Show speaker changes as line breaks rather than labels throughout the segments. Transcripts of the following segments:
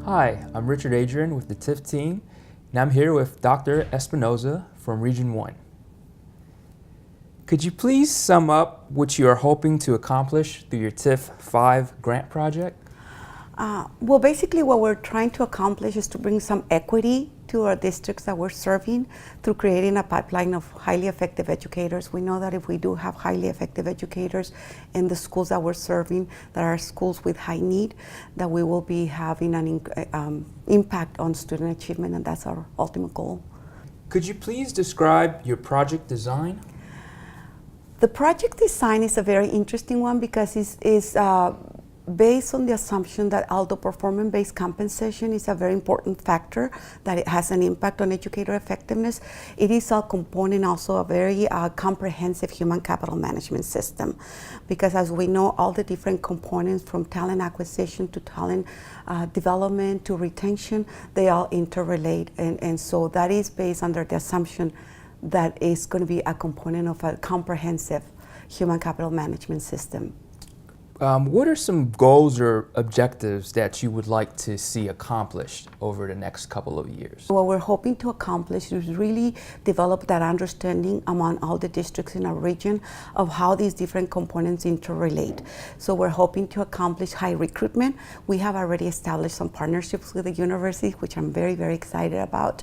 Hi, I'm Richard Adrian with the TIF team, and I'm here with Dr. Espinoza from Region 1. Could you please sum up what you are hoping to accomplish through your TIF 5 grant project?
Well, basically what we're trying to accomplish is to bring some equity to our districts that we're serving through creating a pipeline of highly effective educators. We know that if we do have highly effective educators in the schools that we're serving, that are schools with high need, that we will be having an impact on student achievement, and that's our ultimate goal.
Could you please describe your project design?
The project design is a very interesting one because it's based on the assumption that although performance-based compensation is a very important factor, that it has an impact on educator effectiveness, it is a component also a very comprehensive human capital management system. Because as we know, all the different components from talent acquisition to talent development to retention, they all interrelate. And so that is based under the assumption that is going to be a component of a comprehensive human capital management system.
What are some goals or objectives that you would like to see accomplished over the next couple of years?
What we're hoping to accomplish is really develop that understanding among all the districts in our region of how these different components interrelate. So we're hoping to accomplish high recruitment. We have already established some partnerships with the university, which I'm very, very excited about.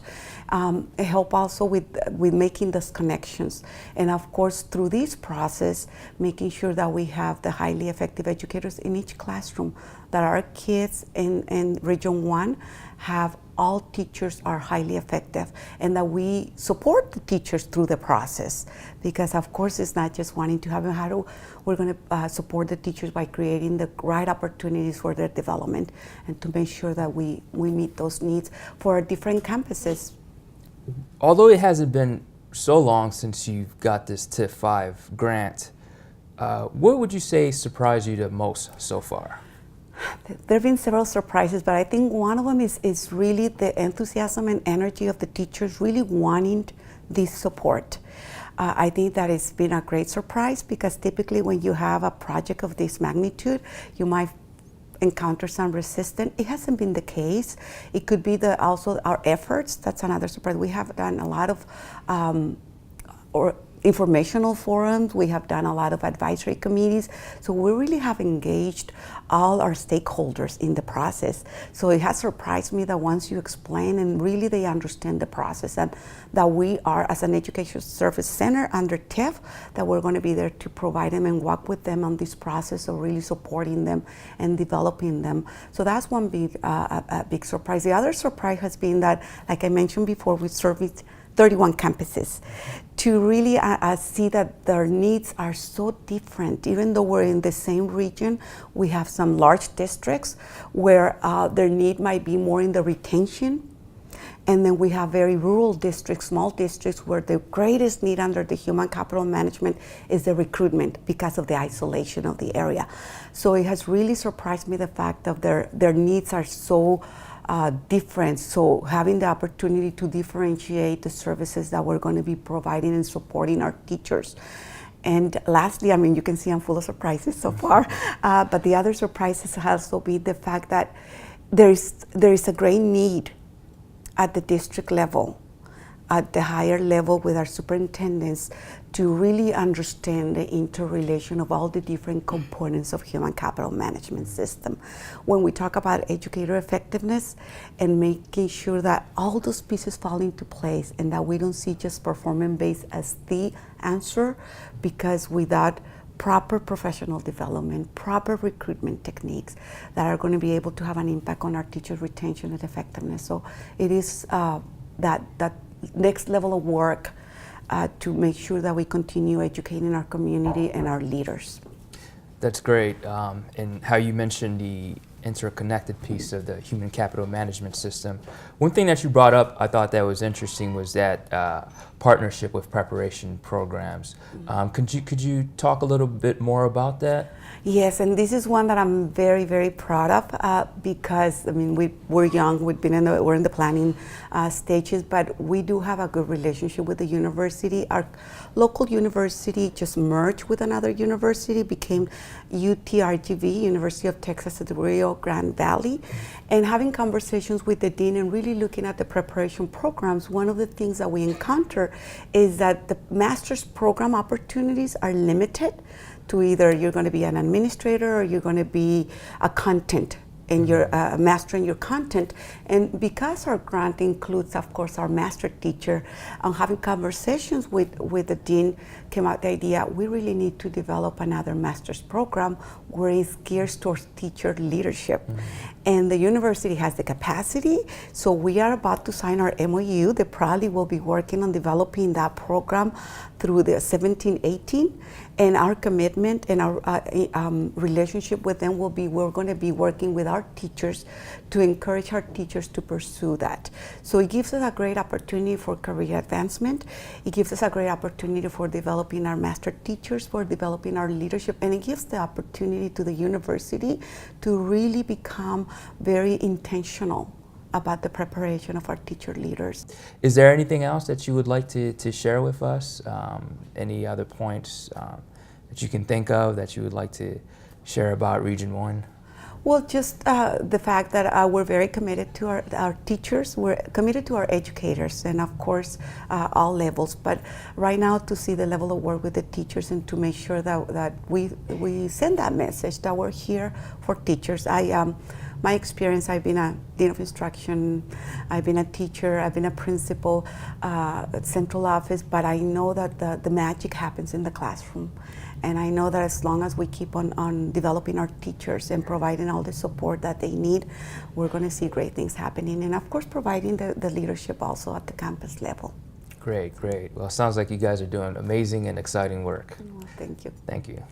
Help also with making those connections. And of course, through this process, making sure that we have the highly effective educators in each classroom, that our kids in Region 1 have all teachers are highly effective, and that we support the teachers through the process. Because of course it's not just wanting to have them, we're going to support the teachers by creating the right opportunities for their development and to make sure that we meet those needs for our different campuses.
Although it hasn't been so long since you've got this TIF 5 grant, what would you say surprised you the most so far?
There have been several surprises, but I think one of them is really the enthusiasm and energy of the teachers really wanting this support. I think that it's been a great surprise because typically when you have a project of this magnitude, you might encounter some resistance. It hasn't been the case. It could be also our efforts. That's another surprise. We have done a lot of informational forums. We have done a lot of advisory committees. So we really have engaged all our stakeholders in the process. So it has surprised me that once you explain and really they understand the process, and that we are, as an education service center under TIF, that we're going to be there to provide them and work with them on this process of really supporting them and developing them. So that's one a big surprise. The other surprise has been that, like I mentioned before, we service 31 campuses, to really see that their needs are so different. Even though we're in the same region, we have some large districts where their need might be more in the retention. And then we have very rural districts, small districts, where the greatest need under the human capital management is the recruitment because of the isolation of the area. So it has really surprised me the fact that their needs are so different. So having the opportunity to differentiate the services that we're going to be providing and supporting our teachers. And lastly, I mean, you can see I'm full of surprises so far, but the other surprises has also been the fact that there is a great need at the district level, at the higher level with our superintendents, to really understand the interrelation of all the different components of human capital management system. When we talk about educator effectiveness and making sure that all those pieces fall into place and that we don't see just performance-based as the answer, because without proper professional development, proper recruitment techniques that are going to be able to have an impact on our teacher retention and effectiveness. So it is that next level of work to make sure that we continue educating our community and our leaders.
That's great. And how you mentioned the interconnected piece of the human capital management system. One thing that you brought up I thought that was interesting was that partnership with preparation programs. Could you talk a little bit more about that?
Yes, and this is one that I'm very, very proud of because I mean we're young, we're in the planning stages, but we do have a good relationship with the university. Our local university just merged with another university, became UTRGV, University of Texas at Rio Grande Valley, and having conversations with the dean and really looking at the preparation programs. One of the things that we encounter is that the master's program opportunities are limited to either you're going to be an administrator or you're going to be a content and you're mastering your content. And because our grant includes, of course, our master teacher, having conversations with the dean came out the idea we really need to develop another master's program where it's geared towards teacher leadership. And the university has the capacity, so we are about to sign our MOU. They probably will be working on developing that program through the 17-18, and our commitment and our relationship with them will be we're going to be working with our teachers to encourage our teachers to pursue that. So it gives us a great opportunity for career advancement. It gives us a great opportunity for developing our master teachers, for developing our leadership, and it gives the opportunity to the university to really become very intentional about the preparation of our teacher leaders.
Is there anything else that you would like to share with us? Any other points that you can think of that you would like to share about Region 1?
Well, just the fact that we're very committed to our teachers, we're committed to our educators, and of course all levels, but right now to see the level of work with the teachers and to make sure that we send that message that we're here for teachers. My experience, I've been a dean of instruction, I've been a teacher, I've been a principal at central office, but I know that the magic happens in the classroom. And I know that as long as we keep on developing our teachers and providing all the support that they need, we're going to see great things happening. And of course, providing the leadership also at the campus level.
Great, great. Well, it sounds like you guys are doing amazing and exciting work.
Well, thank you.
Thank you.